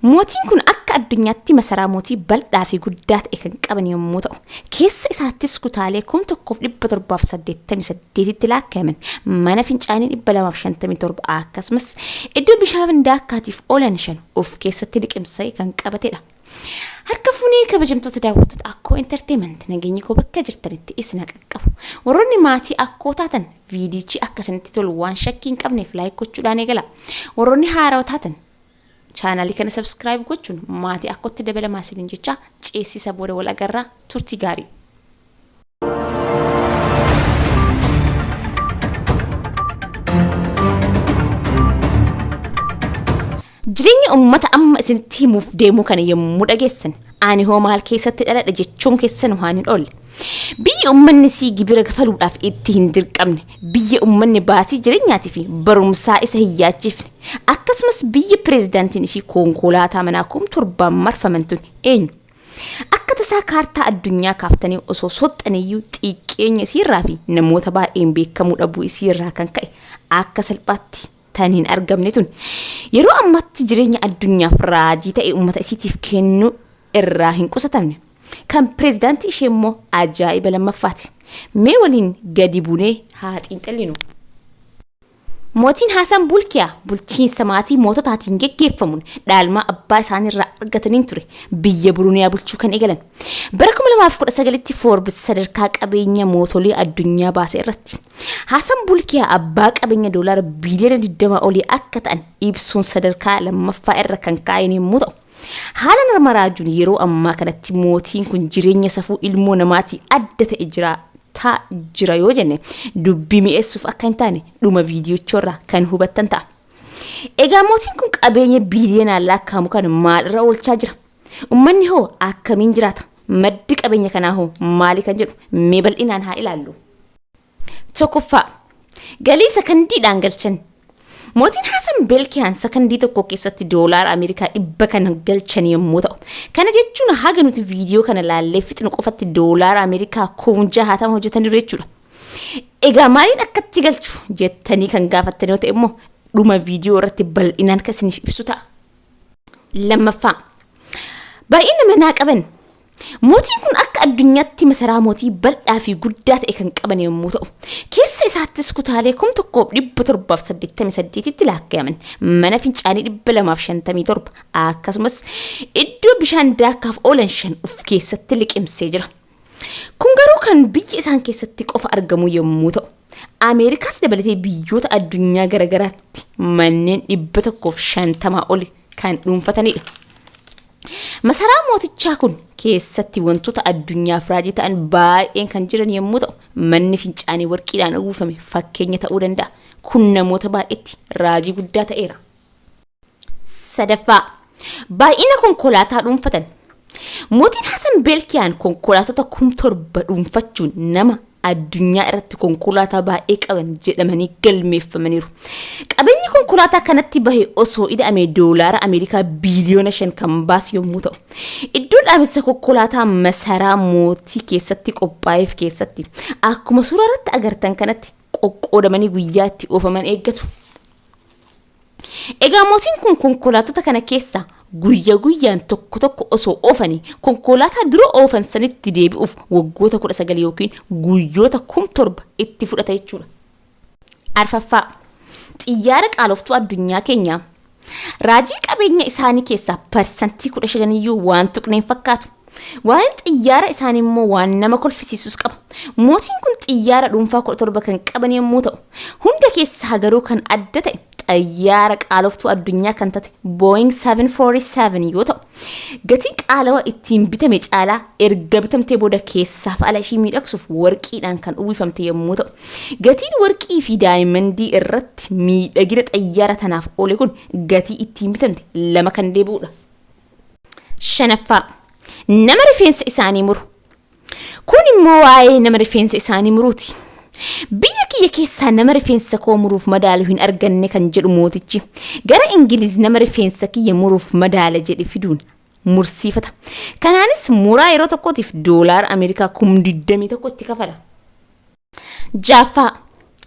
Mootiin kun akka addunyaatti masaraa mootii bal'aa fi guddaa ta'e kan qaban yommuu ta'u, keessa isaattis kutaalee 1788tti laakkaa'aman mana fincaanii 257 akkasumas iddoo bishaan daakkaatiif oolan 5 of keessatti liqimsee kan qabatedha. Harka fuunee kabajamtoota daawwattoota Akkoo Entertainment nageenyi koo bakka jirtanitti isin qaqqabu. Warroonni maatii Akkoo taatan viidiyochi akka isinitti tolu waan shakkii hin qabneef laayik gochuudhaan eegala. Warroonni haarawaa taatan chaanalii kana subscribe gochuun maatii Akkootti dabalamaa isiniin jecha ceesisa booda wal agarraa turtii gaarii. Jireenya uummata amma isinitti himuuf deemuu kana yommuu dhageessan ani hoo maal keessatti dhaladhe jechuun keessan waan hin oolle. Biyya uummanni sii gibira kafaluudhaaf itti hin dirqamne, biyya uummanni baasii jireenyaatii fi barumsaa isa hin yaachifne, akkasumas biyya pireezidaantiin ishii konkolaataa manaa 7 marfaman tun eenyu? Akka tasaa kaartaa addunyaa kaaftanii osoo soxxaniyyuu xiqqeenya isiirraa fi namoota baay'een beekamuu dhabuu isiirraa kan ka'e akka salphaatti tan hin argamne tun yeroo ammatti jireenya addunyaaf raajii ta'e uummata isiitiif kennu irraa hin qusatamne. Kan pireezidaantii ishee immoo ajaa'iba lammaffaati. Mee waliin gadi buunee haa xiinxallinu. Mootiin Haasan Bulkiyaa bulchiinsa maatii moototaatiin geggeeffamuun dhaalmaa abbaa isaaniirraa argataniin ture biyya Buruniyaa bulchuu kan eegalan. Bara 2019tti Forbes sadarkaa qabeenya mootolee addunyaa baase irratti Haasan Bulkiyaa abbaa qabeenya doolaara biiliyoona 20 olii akka ta'an ibsuun sadarkaa lammaffaa irra kan kaa'an yommuu ta'u, haala narmaraajuun yeroo ammaa kanatti mootiin kun jireenya safuu ilmoo namaatii adda ta'e jira yoo jenne dubbii mi'eessuuf akka hin taane dhuma viidiyoochorraa kan hubattan ta'a. Egaa mootiin kun qabeenya biiliyoonaan lakkaa'amu kan maalirra oolchaa jira? Uummanni hoo akkamiin jiraata? Maddi qabeenya kanaa hoo maali kan jedhu mee bal'inaan haa ilaallu. Tokkoffaa, galii sakandiidhaan galchan. Mootiin Haasan Bulkiyaan sakandii tokko keessatti doolaara Ameerikaa 100 kan galchan yommuu ta'u, kana jechuun haga nuti viidiyoo kana laallee fixnu qofatti doolaara Ameerikaa 60 hojjetaniiru jechuudha. Egaa maaliin akkatti galchu jettanii kan gaafattan yoo ta'e immoo dhuma viidiyoo irratti bal'inaan kan isiniif ibsu ta'a. Lammaffaa, baay'ina manaa qaban. Mootiin kun akka addunyaatti masaraa mootii bal'aa fi guddaa ta'e kan qaban yommuu ta'u, keessa isaattis kutaalee 1788tti laakkaa'aman mana fincaanii 257 akkasumas iddoo bishaan daakkaaf oolan 5 of keessatti liqimsee jira. Kun garuu kan biyya isaan keessatti qofa argamu yommuu ta'u, Ameerikaas dabalatee biyyoota addunyaa garagaraatti manneen 150 oli kan dhuunfatanidha. Masaraa mootichaa kun keessatti wantoota addunyaaf raajii ta'an baay'een kan jiran yommuu ta'u, manni fincaanii warqiidhaan uwwifame fakkeenya ta'uu danda'a. Kun namoota baay'eetti raajii guddaa ta'eera. Sadaffaa, baay'ina konkolaataa dhuunfatan. Mootiin Haasan Bulkiyaan konkolaatota 7,000 dhuunfachuun nama addunyaa irratti konkolaataa baay'ee qaban jedhamanii galmeeffamaniiru. Qabeenyi konkolaataa kanatti bahe osoo ida'amee doolaara Ameerikaa biiliyoona 5 kan baasu yommuu ta'u, iddoo dhaabessa konkolaataa masaraa mootii keessatti qophaa'eef keessatti akkuma suuraa irratti agartan kanatti qoqqoodamanii guyyaatti oofaman eeggatu. Egaa mootiin kun konkolaatota kana keessaa guyyaan tokko osoo oofanii konkolaataa dura oofan sanitti deebi'uuf waggoota 19 yookiin guyyoota 7,000 itti fudhata jechuudha. Arfaffaa, xiyyaara qaaloftuu addunyaa keenyaa. Raajii qabeenya isaanii keessaa parsantii 15 iyyuu waan tuqneen fakkaatu. Waan xiyyaara isaanii immoo waan nama kolfisiisus qaba. Mootiin kun xiyyaara dhuunfaa 17 kan qaban yommuu ta'u, hunda keessaa garuu kan adda ta'e xiyyaara qaaloftuu addunyaa kan taate Boeing 747 yoo ta'u, gatiin qaalawaa ittiin bitame caalaa erga bitamtee booda keessaaf ala ishii miidhagsuuf warqiidhaan kan uwwifamte yommuu ta'u, gatiin warqii fi daayimandii irratti miidhagina xiyyaara tanaaf oole kun gatii ittiin bitamte 2 kan deebi'udha. Shanaffaa, nama rifeensa isaanii muru. Kun immoo waa'ee nama rifeensa isaanii muruuti. Biyya kiyya keessaa nama rifeensa koo muruuf madaalu hin arganne kan jedhu mootichi gara Ingiliz nama rifeensa kiyya muruuf madaala jedhe fiduun mursiifata. Kanaanis muraa yeroo tokkootiif doolaara Ameerikaa 21,000 itti kafala. Jaffaa,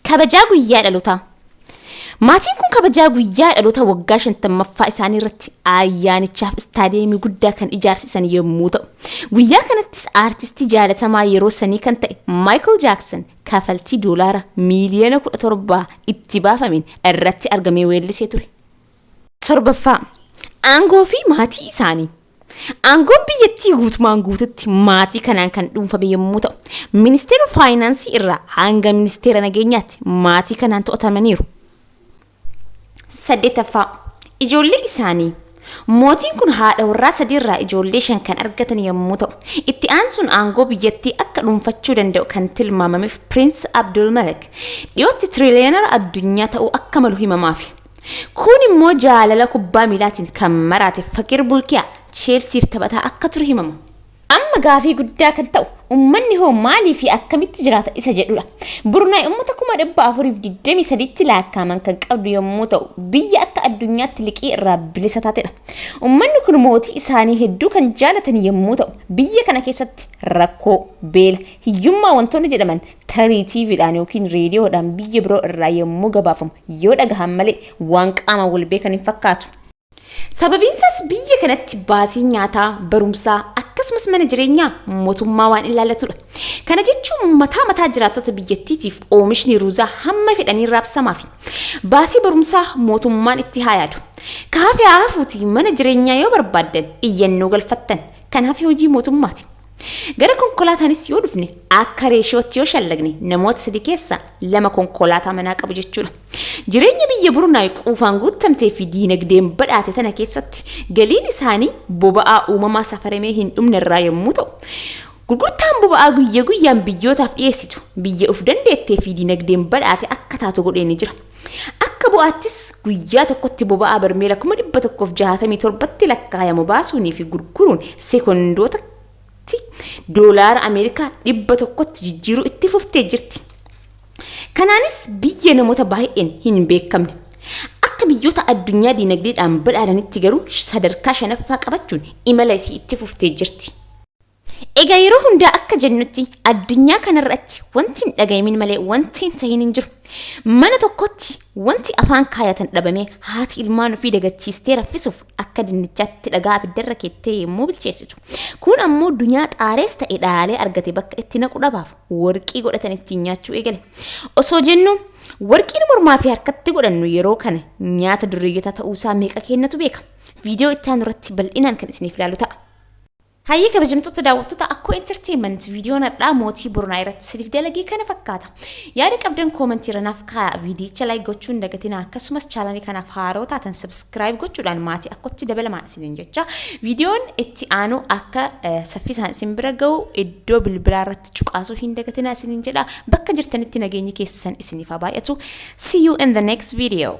kabajaa guyyaa dhalotaa. Maatiin kun kabajaa guyyaa dhaloota waggaa 50ffaa isaanii irratti ayyaanichaaf istaadiyeemii guddaa kan ijaarsisan yommuu ta'u, guyyaa kanattis aartistii jaalatamaa yeroo sanii kan ta'e Michael Jackson kafaltii doolaara miiliyoona 17 itti baafameen irratti argamee weellisee ture. Torbaffaa aangoo fi maatii isaanii. Aangoon biyyattii guutumaan guututti maatii kanaan kan dhuunfame yommuu ta'u, ministeera faayinaansii irraa hanga ministeera nageenyaatti maatii kanaan to'atamaniiru. Saddeettaffaa ijoollee isaanii. Mootiin kun haadha warraa sadii irraa ijoollee 5 kan argatan yommuu ta'u, itti aansuun aangoo biyyattii akka dhuunfachuu danda'u kan tilmaamameef Prince Abdul Malik dhiyootti tiriliyoonara addunyaa ta'uu akka malu himamaaf. Kun immoo jaalala kubbaa miilaatiin kan maraate Fakir Bulkiyaa Chelseaf taphataa akka ture himama. Amma gaafii guddaa kan ta'u ummanni hoo maalii fi akkamitti jiraata isa jedhudha. Burnaay ummata 423 lakkaa'aman kan qabdu yommuu ta'u, biyya akka addunyaatti liqii irraa bilisa taatedha. Ummanni kun mootii isaanii hedduu kan jaalatan yommuu ta'u, biyya kana keessatti rakkoo, beela, hiyyummaa wantoonni jedhaman tarii TVdhaan yookiin reediyoodhaan biyya biroo irraa yommuu gabaafamu yoo dhagahan malee waan qaama wal beekan hin fakkaatu. Sababiinsaas biyya kanatti baasii nyaataa, barumsaa akkasumas mana jireenyaa mootummaa waan ilaallatudha. Kana jechuun mataa jiraattota biyyattiitiif oomishni ruuzaa hamma fedhanii raabsamaa fi baasii barumsaa mootummaan itti haa yaadu. Kaafee haafuuti mana jireenyaa yoo barbaaddan iyyannoo galfattan kanaaf hojii mootummaati. Gara konkolaataanis yoo dhufne akka reeshootti yoo shallagne namoota 3 keessaa 2 konkolaataa manaa qabu jechuudha. Jireenya biyya Burnaay quufaan guutamtee fi diinagdeen badhaate tana keessatti galiin isaanii boba'aa uumamaa safaramee hin dhumne irraa yommuu ta'u, gurgurtaan boba'aa guyyaa guyyaan biyyootaaf dhiyeessitu biyya of dandeettee fi diinagdeen badhaate akka taatu godhee ni jira. Akka bu'aattis guyyaa tokkotti boba'aa barmeela 167tti lakkaayamu baasuunii fi gurguruun sekondoota doolaara Ameerikaa 100tti jijjiiruu itti fuftee jirti. Kanaanis biyya namoota baay'een hin beekamne akka biyyoota addunyaa diinagdeedhaan badhaadhanitti garuu sadarkaa 5ffaa qabachuun imala isii itti fuftee jirti. Egaa yeroo hundaa akka jennutti addunyaa kanarratti wanti hin dhagayamin malee wanti hin tahin hin jiru. Mana tokkotti wanti afaan kaayatan dhabamee haati ilmaan ofii dagachiistee raffisuuf akka dinnichaatti dhagaa abiddarra keettee yommuu bilcheessitu. Kun ammoo dunyaa xaarees ta'e dhaalee argate bakka itti naqu dhabaaf warqii godhatan ittiin nyaachuu eegale. Osoo jennu warqiin mormaa fi harkatti godhannu yeroo kana nyaata durreeyyotaa ta'uusaa meeqa kennatu beeka. Viidiyoo itti aanu irratti bal'inaan kan isiniif ilaalu ta'a. Hayyee kabajamtoota daawwattoota akkoo entertainment viidiyoon addaa mootii Burnaay irratti siniif dalagee kana fakkaata. Yaada qabdan koomentii irranaaf kaa'aa, viidiyicha laayik gochuun dagatina, akkasumas chaanalii kanaaf haaroo taatan subscribe gochuudhaan maatii akkootti dabalamaan isiniin jecha viidiyoon itti aanu akka saffisaan isin bira ga'u iddoo bilbilaa irratti cuqaasuu hin dagatina isiniin jedha. Bakka jirtanitti nageenyi keessan isiniif haa baay'atu. See you in the next video.